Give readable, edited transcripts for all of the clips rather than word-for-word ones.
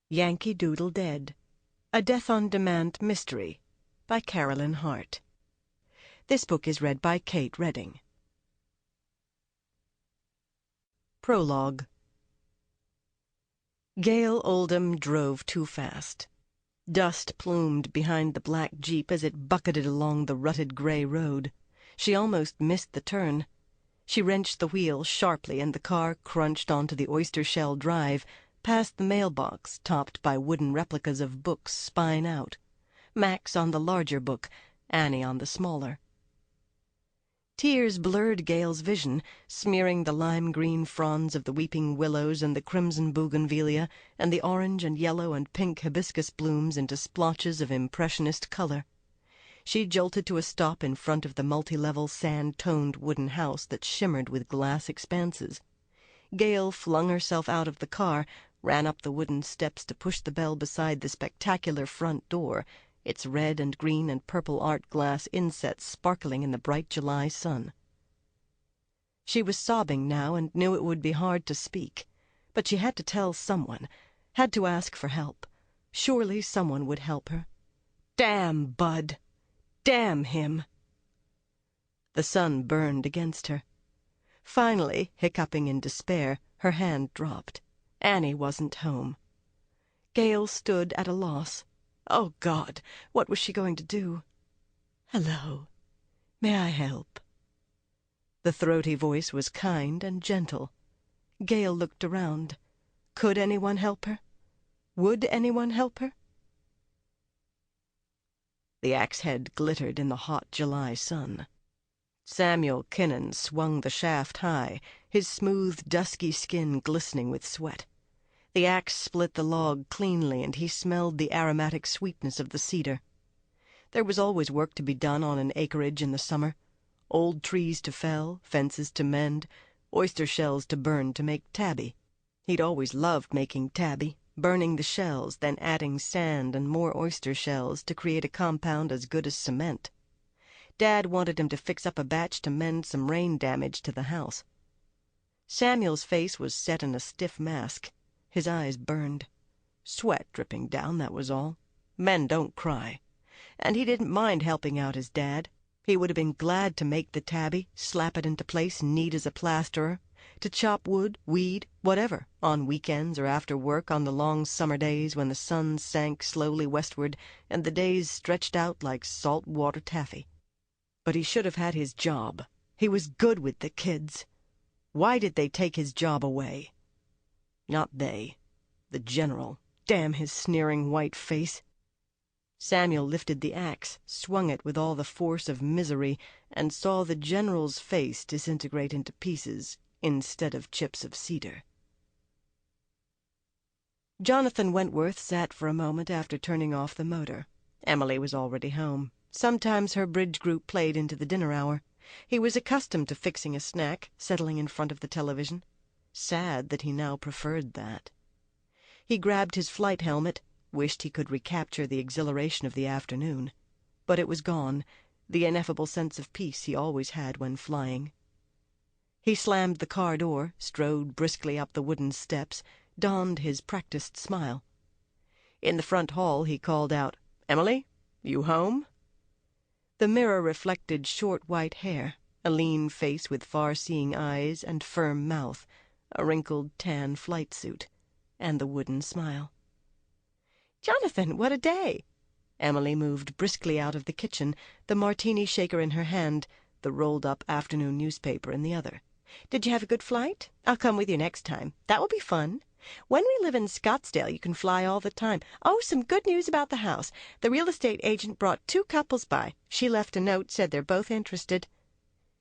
Yankee Doodle Dead, a death-on-demand mystery by Carolyn Hart. This book is read by Kate Redding. Prologue. Gail Oldham drove too fast. Dust plumed behind the black Jeep as it bucketed along the rutted gray road. She almost missed the turn. She wrenched the wheel sharply, and the car crunched onto the oyster shell drive, past the mailbox topped by wooden replicas of books spine out. Max on the larger book, Annie on the smaller. Tears blurred Gail's vision, smearing the lime-green fronds of the weeping willows and the crimson bougainvillea and the orange and yellow and pink hibiscus blooms into splotches of impressionist color. She jolted to a stop in front of the multi-level sand-toned wooden house that shimmered with glass expanses. Gail flung herself out of the car, ran up the wooden steps to push the bell beside the spectacular front door, its red and green and purple art glass insets sparkling in the bright July sun. She was sobbing now and knew it would be hard to speak, but she had to tell someone, had to ask for help. Surely someone would help her. Damn Bud! Damn him! The sun burned against her. Finally, hiccuping in despair, her hand dropped. Annie wasn't home. Gail stood at a loss. Oh, God, what was she going to do? "Hello. May I help?" The throaty voice was kind and gentle. Gail looked around. Could anyone help her? Would anyone help her? The axe head glittered in the hot July sun. Samuel Kinnan swung the shaft high, his smooth, dusky skin glistening with sweat. The axe split the log cleanly, and he smelled the aromatic sweetness of the cedar. There was always work to be done on an acreage in the summer. Old trees to fell, fences to mend, oyster shells to burn to make tabby. He'd always loved making tabby, burning the shells, then adding sand and more oyster shells to create a compound as good as cement. Dad wanted him to fix up a batch to mend some rain damage to the house. Samuel's face was set in a stiff mask. His eyes burned. Sweat dripping down, that was all. Men don't cry. And he didn't mind helping out his dad. He would have been glad to make the tabby, slap it into place neat as a plasterer, to chop wood, weed, whatever, on weekends or after work on the long summer days when the sun sank slowly westward and the days stretched out like salt-water taffy. But he should have had his job. He was good with the kids. Why did they take his job away? Not they. The general. Damn his sneering white face. Samuel lifted the axe, swung it with all the force of misery, and saw the general's face disintegrate into pieces instead of chips of cedar. Jonathan Wentworth sat for a moment after turning off the motor. Emily was already home. Sometimes her bridge group played into the dinner hour. He was accustomed to fixing a snack, settling in front of the television. Sad that he now preferred that. He grabbed his flight helmet, wished he could recapture the exhilaration of the afternoon. But it was gone, the ineffable sense of peace he always had when flying. He slammed the car door, strode briskly up the wooden steps, donned his practiced smile. In the front hall he called out, "Emily, you home?" The mirror reflected short white hair, a lean face with far-seeing eyes and firm mouth, a wrinkled tan flight suit, and the wooden smile. "Jonathan, what a day!" Emily moved briskly out of the kitchen, the martini shaker in her hand, the rolled-up afternoon newspaper in the other. "Did you have a good flight? I'll come with you next time. That will be fun. When we live in Scottsdale, you can fly all the time. Oh, some good news about the house. The real estate agent brought 2 couples by. She left a note, said they're both interested."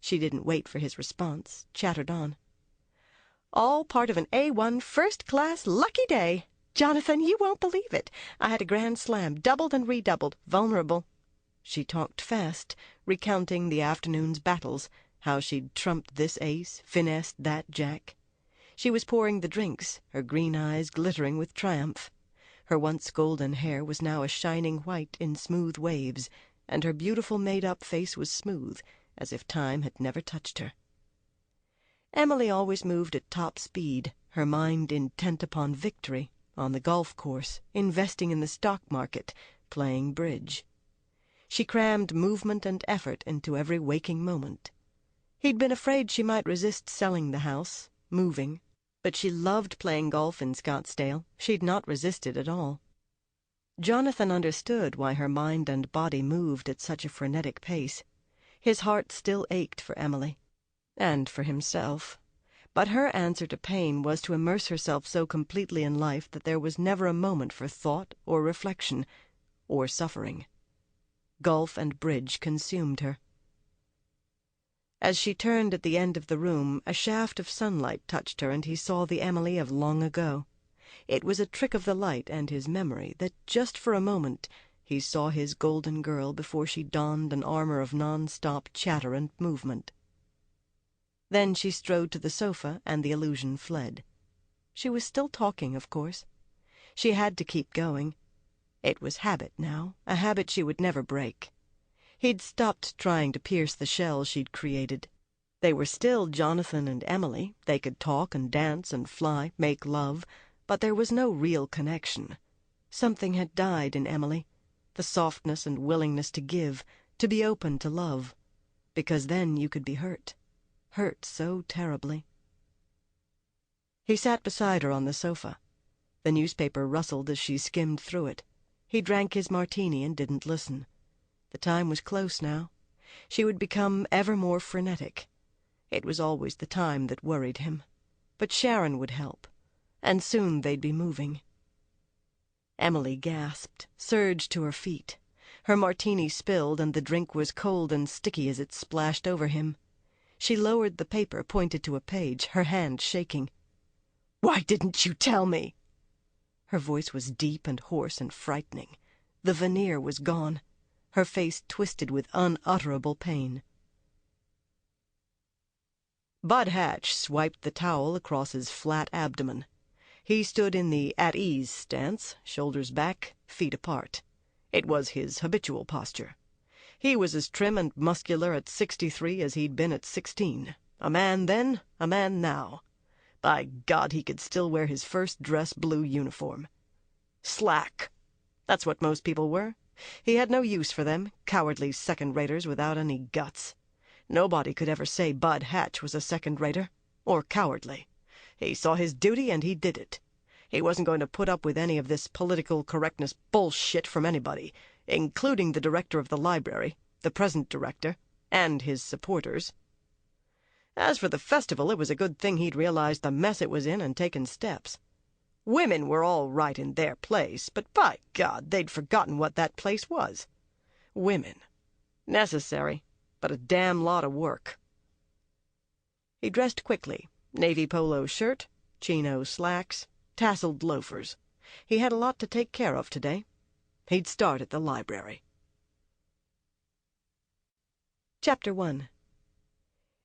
She didn't wait for his response, chattered on. "All part of an A1 first-class lucky day. Jonathan, you won't believe it. I had a grand slam, doubled and redoubled, vulnerable." She talked fast, recounting the afternoon's battles, how she'd trumped this ace, finessed that jack. She was pouring the drinks, her green eyes glittering with triumph. Her once golden hair was now a shining white in smooth waves, and her beautiful made-up face was smooth, as if time had never touched her. Emily always moved at top speed, her mind intent upon victory, on the golf course, investing in the stock market, playing bridge. She crammed movement and effort into every waking moment. He'd been afraid she might resist selling the house, moving, but she loved playing golf in Scottsdale. She'd not resisted at all. Jonathan understood why her mind and body moved at such a frenetic pace. His heart still ached for Emily, and for himself. But her answer to pain was to immerse herself so completely in life that there was never a moment for thought or reflection or suffering. Golf and bridge consumed her. As she turned at the end of the room, a shaft of sunlight touched her, and he saw the Emily of long ago. It was a trick of the light and his memory that just for a moment he saw his golden girl before she donned an armor of non-stop chatter and movement. Then she strode to the sofa, and the illusion fled. She was still talking, of course. She had to keep going. It was habit now, a habit she would never break. He'd stopped trying to pierce the shell she'd created. They were still Jonathan and Emily. They could talk and dance and fly, make love, but there was no real connection. Something had died in Emily, the softness and willingness to give, to be open to love, because then you could be hurt so terribly. He sat beside her on the sofa. The newspaper rustled as she skimmed through it. He drank his martini and didn't listen. The time was close now. She would become ever more frenetic. It was always the time that worried him. But Sharon would help, and soon they'd be moving. Emily gasped, surged to her feet. Her martini spilled, and the drink was cold and sticky as it splashed over him. She lowered the paper, pointed to a page, her hand shaking. "Why didn't you tell me?" Her voice was deep and hoarse and frightening. The veneer was gone. Her face twisted with unutterable pain. Bud Hatch swiped the towel across his flat abdomen. He stood in the at-ease stance, shoulders back, feet apart. It was his habitual posture. He was as trim and muscular at 63 as he'd been at 16. A man then, a man now. By God, he could still wear his first dress blue uniform. Slack. That's what most people were. He had no use for them, cowardly second-raters without any guts. Nobody could ever say Bud Hatch was a second-rater, or cowardly. He saw his duty and he did it. He wasn't going to put up with any of this political correctness bullshit from anybody, including the director of the library, the present director, and his supporters. As for the festival, it was a good thing he'd realized the mess it was in and taken steps. Women were all right in their place, but by God, they'd forgotten what that place was. Women. Necessary, but a damn lot of work. He dressed quickly. Navy polo shirt, chino slacks, tasseled loafers. He had a lot to take care of today. He'd start at the library. Chapter 1.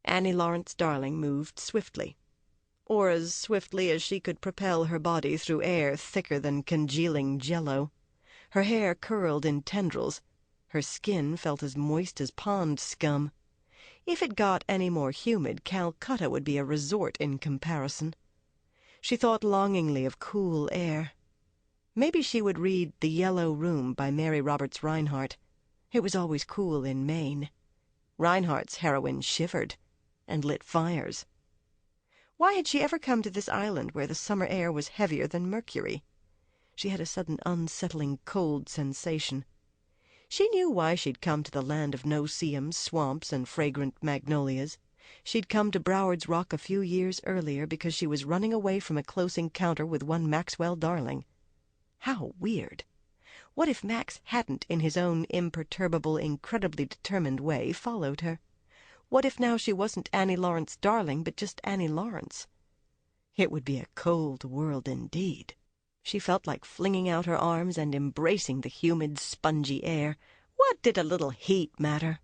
Annie Lawrence Darling moved swiftly, or as swiftly as she could propel her body through air thicker than congealing jello. Her hair curled in tendrils. Her skin felt as moist as pond scum. If it got any more humid, Calcutta would be a resort in comparison. She thought longingly of cool air. Maybe she would read The Yellow Room by Mary Roberts Rinehart. It was always cool in Maine. Rinehart's heroine shivered and lit fires. Why had she ever come to this island where the summer air was heavier than mercury? She had a sudden unsettling cold sensation. She knew why she'd come to the land of no-see-ums, swamps, and fragrant magnolias. She'd come to Broward's Rock a few years earlier because she was running away from a close encounter with one Maxwell Darling. How weird. What if Max hadn't, in his own imperturbable, incredibly determined way, followed her? What if now she wasn't Annie Lawrence Darling, but just Annie Lawrence? It would be a cold world indeed. She felt like flinging out her arms and embracing the humid, spongy air. What did a little heat matter?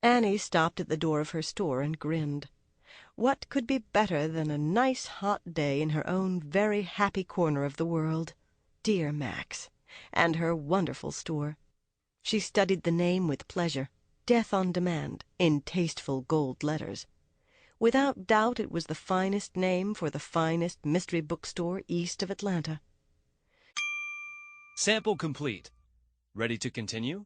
Annie stopped at the door of her store and grinned. What could be better than a nice hot day in her own very happy corner of the world? Dear Max, and her wonderful store. She studied the name with pleasure. Death on Demand, in tasteful gold letters. Without doubt it was the finest name for the finest mystery bookstore east of Atlanta. Sample complete. Ready to continue?